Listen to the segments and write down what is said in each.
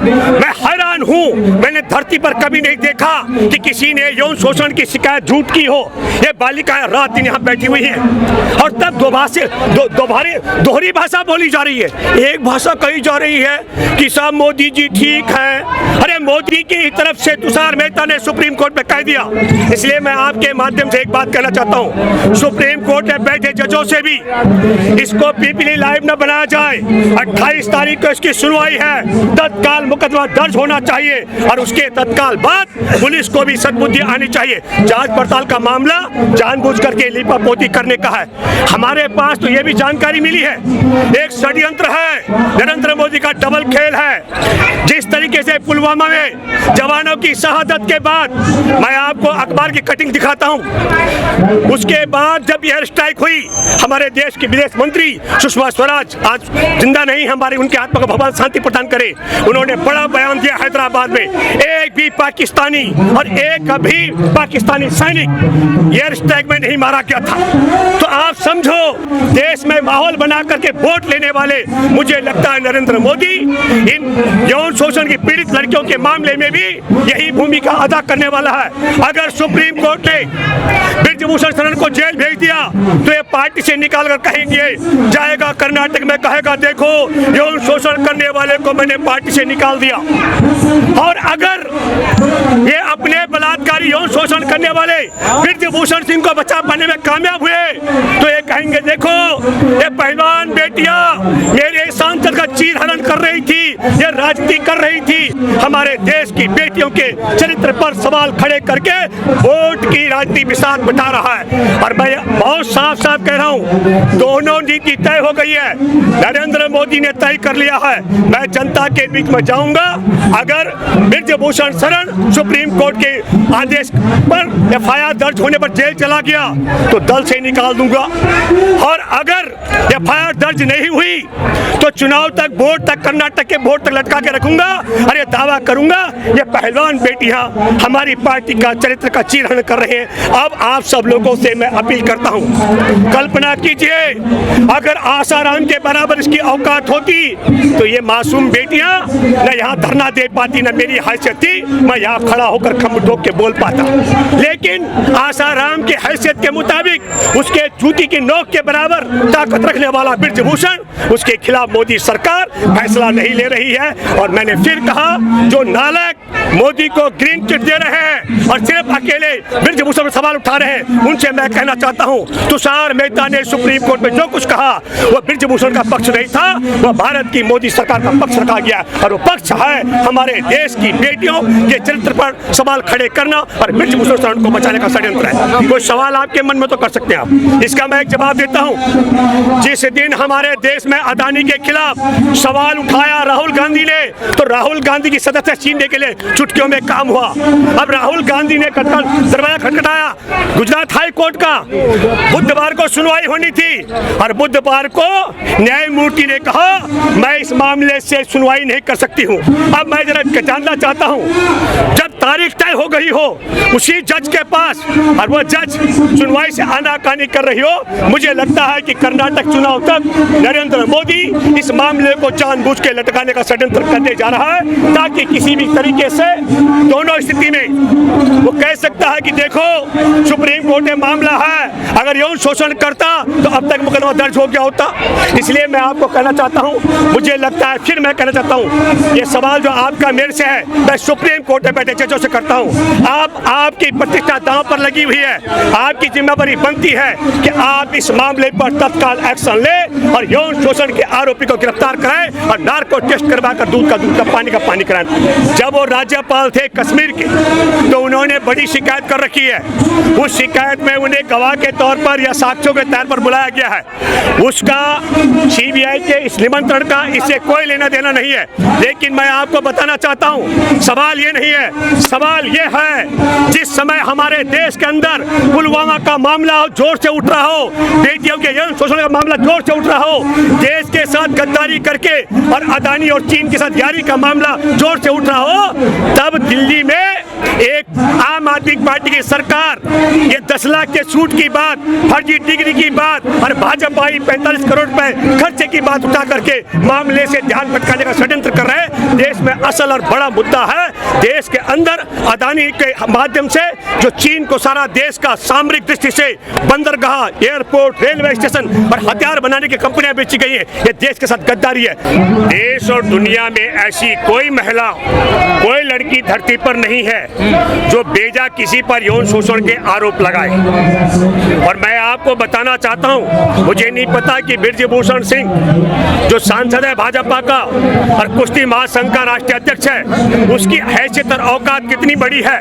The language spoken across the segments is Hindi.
मैं हैरान हूँ, मैंने धरती पर कभी नहीं देखा कि किसी ने यौन शोषण की शिकायत झूठ की हो। ये बालिकाएं रात दिन यहाँ बैठी हुई हैं और तब दोहरी भाषा बोली जा रही है। एक भाषा कही जा रही है कि साहब मोदी जी ठीक है। अरे मोदी की तरफ से तुषार मेहता ने सुप्रीम कोर्ट में कह दिया। इसलिए मैं आपके माध्यम से एक बात कहना चाहता हूँ, सुप्रीम कोर्ट में बैठे जजों से भी इसको पीपीली लाइव न बनाया जाए। 28 तारीख को इसकी सुनवाई है, तत्काल मुकदमा दर्ज होना चाहिए और उसके तत्काल बाद पुलिस को भी सद्बुद्धि आनी चाहिए। जांच पड़ताल का मामला जानबूझ करके लीपापोती करने का है। हमारे पास तो ये भी जानकारी मिली है, एक षड्यंत्र है, नरेंद्र मोदी का डबल खेल है। जिस तरीके से पुलवामा में जवानों की शहादत के बाद, मैं आपको अखबार की कटिंग दिखाता हूं, उसके बाद जब एयर स्ट्राइक हुई, हमारे देश की विदेश मंत्री सुषमा स्वराज आज जिंदा नहीं, हमारी उनके आत्मा को भगवान शांति प्रदान करे, उन्होंने बड़ा बयान दिया हैदराबाद में, एक भी पाकिस्तानी और एक भी पाकिस्तानी सैनिक एयर स्ट्राइक में नहीं मारा गया था। तो आप समझो, देश में माहौल बना करके वोट लेने वाले, मुझे लगता है नरेंद्र मोदी इन यौन शोषण की पीड़ित लड़कियों के मामले में भी यही भूमिका अदा करने वाला है। अगर सुप्रीम कोर्ट ने ब्रजभूषण शरण को जेल भेज दिया तो ये पार्टी से निकाल कर कहेंगे, जाएगा कर्नाटक में कहेगा देखो यौन शोषण करने वाले को मैंने पार्टी से निकाल दिया। और अगर ये अपने बलात्कारी यौन शोषण करने वाले ब्रजभूषण सिंह को बचा पाने में कामयाब हुए तो ये कहेंगे देखो ये पहलवान बेटियां मेरे सांसद का चीर हरण कर रही थी, ये राजनीति कर रही थी, हमारे देश की बेटियों के चरित्र पर सवाल खड़े करके वोट की राजनीति बिसात बता रहा है। और मैं बहुत साफ साफ कह रहा हूँ, दोनों नीति तय हो गई है। नरेंद्र मोदी ने तय कर लिया है, मैं जनता के बीच में जाऊंगा, अगर ब्रजभूषण शरण सुप्रीम कोर्ट के आदेश पर FIR दर्ज होने पर जेल चला गया तो दल से निकाल दूंगा, और अगर FIR दर्ज नहीं हुई तो चुनाव तक, वोट तक, कर्नाटक के वोट तक लटका के रखूंगा। अरे दावा करूंगा ये पहलवान बेटियां हमारी पार्टी का चरित्र का चीरहरण कर रहे हैं। अब आप सब लोगों से मैं अपील करता हूं, कल्पना कीजिए अगर आसाराम के बराबर इसकी औकात होती तो ये मासूम बेटियां न यहाँ धरना दे पाती, न मेरी हैसियत थी मैं यहाँ खड़ा होकर खम्भ ठोक के बोल पाता। लेकिन आसाराम की हैसियत के मुताबिक उसके जूती की नोक के बराबर ताकत रखने वाला ब्रजभूषण, उसके खिलाफ मोदी सरकार फैसला नहीं ले रही है। और मैंने फिर कहा, जो नालायक मोदी को ग्रीन चिट दे रहे हैं और सिर्फ अकेले ब्रजभूषण पर सवाल उठा रहे हैं, उनसे मैं कहना चाहता हूं, तुषार मेहता ने सुप्रीम कोर्ट में जो कुछ कहा वो ब्रजभूषण का पक्ष नहीं था, वह भारत की मोदी सरकार का पक्ष रखा गया। और वो पक्ष है हमारे देश की बेटियों के चरित्र पर सवाल खड़े करना और ब्रजभूषण शरण को बचाने का षड्यंत्र है। कोई सवाल आपके मन में तो कर सकते हैं आप, इसका मैं एक जवाब देता हूं। जिस दिन हमारे देश में अदानी के खिलाफ सवाल उठाया राहुल गांधी ने, तो राहुल गांधी की सदस्य छीनने के लिए चुटकियों में काम हुआ। अब राहुल गांधी ने दरवाजा खटखटाया गुजरात हाई कोर्ट का, बुधवार को सुनवाई होनी थी और बुधवार को न्यायमूर्ति ने कहा मैं इस मामले से सुनवाई नहीं कर सकती हूँ। अब मैं जरा जानना चाहता हूँ, जब तारीख तय हो गई हो उसी जज के पास और वो जज सुनवाई से आनाकानी कर रही हो, मुझे लगता है कि कर्नाटक चुनाव तक नरेंद्र मोदी इस मामले को जानबूझ के लटकाने का षड्यंत्र करने जा रहा है, ताकि किसी भी तरीके से दोनों स्थिति में वो कह सकता है कि देखो सुप्रीम कोर्ट में मामला है, अगर यौन शोषण करता तो अब तक मुकदमा दर्ज हो गया होता। इसलिए मैं आपको कहना चाहता हूं, मुझे लगता है, फिर मैं कहना चाहता हूं, ये सवाल जो आपका मेरे से है मैं सुप्रीम कोर्ट में बैठे जजों से करता हूं। आपकी प्रतिष्ठा दांव पर लगी हुई है, आपकी जिम्मेदारी बनती है कि आप इस मामले पर तत्काल एक्शन ले और यौन शोषण के आरोपी को गिरफ्तार कराएं और नार्को टेस्ट करवाकर दूध का पानी कराएं। जब वो राज्यपाल थे कश्मीर के तो उन्होंने बड़ी शिकायत कर रखी है, उस शिकायत में उन्हें गवाह के तौर पर या साक्ष्यों के तौर पर बुलाया गया है। उसका CBI के इस निमंत्रण का इससे कोई लेना देना नहीं है। लेकिन मैं आपको बताना चाहता हूं, सवाल ये नहीं है, सवाल ये है जिस समय हमारे देश के अंदर पुलवामा का मामला जोर से उठ रहा हो, बेटियों के यौन शोषण का मामला जोर से उठ रहा हो, देश के साथ गद्दारी करके और अदानी और चीन के साथ यारी का मामला जोर से उठ रहा हो, तब दिल्ली में एक आम आदमी पार्टी की सरकार ये 10 लाख के सूट की बात, फर्जी डिग्री की बात और भाजपा 45 करोड़ रुपए खर्चे की बात उठा करके मामले से ध्यान भटकाने का षड्यंत्र कर रहे हैं। देश में असल और बड़ा मुद्दा है, देश के अंदर अदानी के माध्यम से जो चीन को सारा देश का सामरिक दृष्टि से बंदरगाह, एयरपोर्ट, रेलवे स्टेशन और हथियार बनाने की कंपनियां बेची गई है, ये देश के साथ गद्दारी है। देश और दुनिया में ऐसी कोई महिला, कोई लड़की धरती पर नहीं है जो बेजा किसी पर यौन शोषण के आरोप लगाए। और मैं आपको बताना चाहता हूं, मुझे नहीं पता कि बृजभूषण सिंह जो सांसद है भाजपा का और कुश्ती महासंघ का राष्ट्रीय अध्यक्ष है, उसकी हैसियत और औकात कितनी बड़ी है,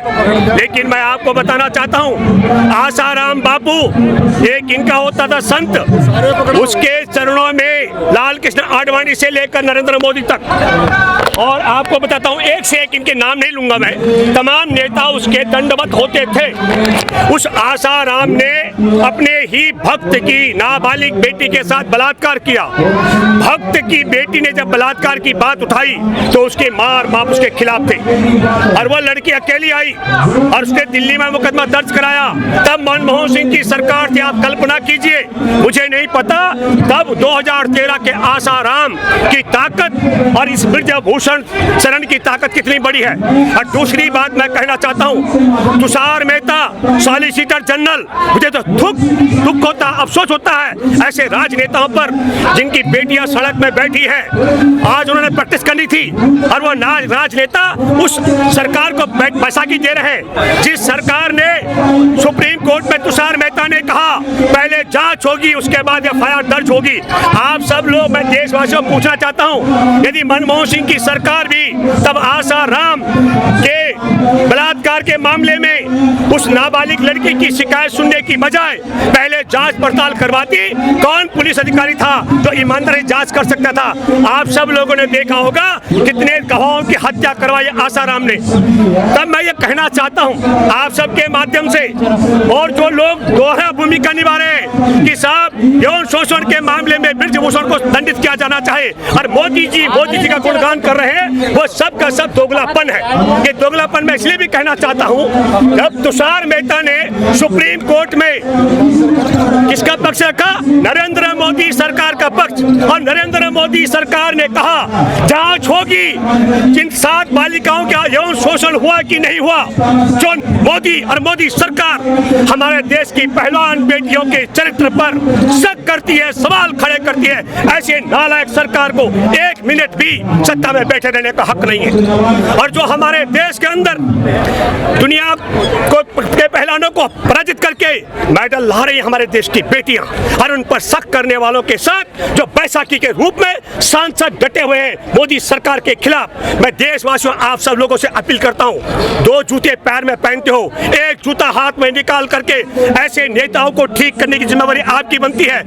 लेकिन मैं आपको बताना चाहता हूं, आसाराम बापू एक इनका होता था संत, उसके चरणों में लाल कृष्ण आडवाणी से लेकर नरेंद्र मोदी तक, और आपको बताता हूं एक से एक इनके नाम नहीं लूंगा मैं, तमाम नेता उसके दंडवत होते थे। उस आसाराम ने अपने ही भक्त की नाबालिग बेटी के साथ बलात्कार किया। भक्त की बेटी ने जब बलात्कार की बात उठाई तो उसके मां और बाप उसके खिलाफ थे और वह लड़की अकेली आई और उसने दिल्ली में मुकदमा दर्ज कराया। तब मनमोहन सिंह की सरकार थी, आप कल्पना कीजिए, मुझे नहीं पता तब 2013 के आसाराम की ताकत और इस बृजभूषण शरण की ताकत कितनी बड़ी है। और दूसरी बात मैं कहना चाहता हूं, तुषार मेहता सॉलिसिटर जनरल, मुझे तो दुख होता, अफसोस होता है ऐसे राजनेताओं पर जिनकी बेटियां सड़क में बैठी है। आज उन्होंने प्रैक्टिस करनी थी और वो राजनेता उस सरकार को बैसाखी दे रहे हैं जिस सरकार ने सुप्रीम कोर्ट में तुषार मेहता ने कहा पहले जांच होगी उसके बाद एफआईआर दर्ज होगी। आप सब लोग, मैं देशवासियों को पूछना चाहता हूं, यदि मनमोहन सिंह की सरकार भी तब आसाराम के बलात्कार के मामले में उस नाबालिग लड़की की शिकायत सुनने की बजाय पहले जांच पड़ताल करवाती, कौन पुलिस अधिकारी था जो ईमानदारी जांच कर सकता था? आप सब लोगों ने देखा होगा कितने गवाहों की हत्या करवाई आसाराम ने। तब मैं ये कहना चाहता हूं आप सबके माध्यम से, और जो लोग दोहरा भूमिका निभा रहे हैं कि साहब यौन शोषण के मामले में बृजभूषण को दंडित किया जाना चाहिए और मोदी जी का गुणगान कर रहे हैं, वो सब का सब दोगलापन है। ये दोगलापन मैं इसलिए भी कहना चाहता हूं, जब तुषार मेहता ने सुप्रीम कोर्ट में किसका पक्ष रखा? नरेंद्र मोदी सरकार का पक्ष, और नरेंद्र मोदी सरकार ने कहा जांच होगी जिन 7 बालिकाओं का यौन शोषण हुआ कि नहीं हुआ। जो मोदी और मोदी सरकार हमारे देश की पहलवान बेटियों के चरित्र पर शक करती है, सवाल खड़े करती है, ऐसे नालायक सरकार को 1 मिनट भी सत्ता में बैठे रहने का हक नहीं है। और जो हमारे देश के अंदर दुनिया के पहलवानों को पराजित करके मेडल ला रही हमारे देश की बेटियां, और उन पर शक करने वालों के साथ जो बैसाखी के रूप में सांसद डटे हुए हैं मोदी सरकार के खिलाफ, मैं देशवासियों आप सब लोगों से अपील करता हूं, 2 जूते पैर में पहनते हो, एक जूता हाथ में निकाल करके ऐसे नेताओं को ठीक करने की जिम्मेवारी आपकी बनती है।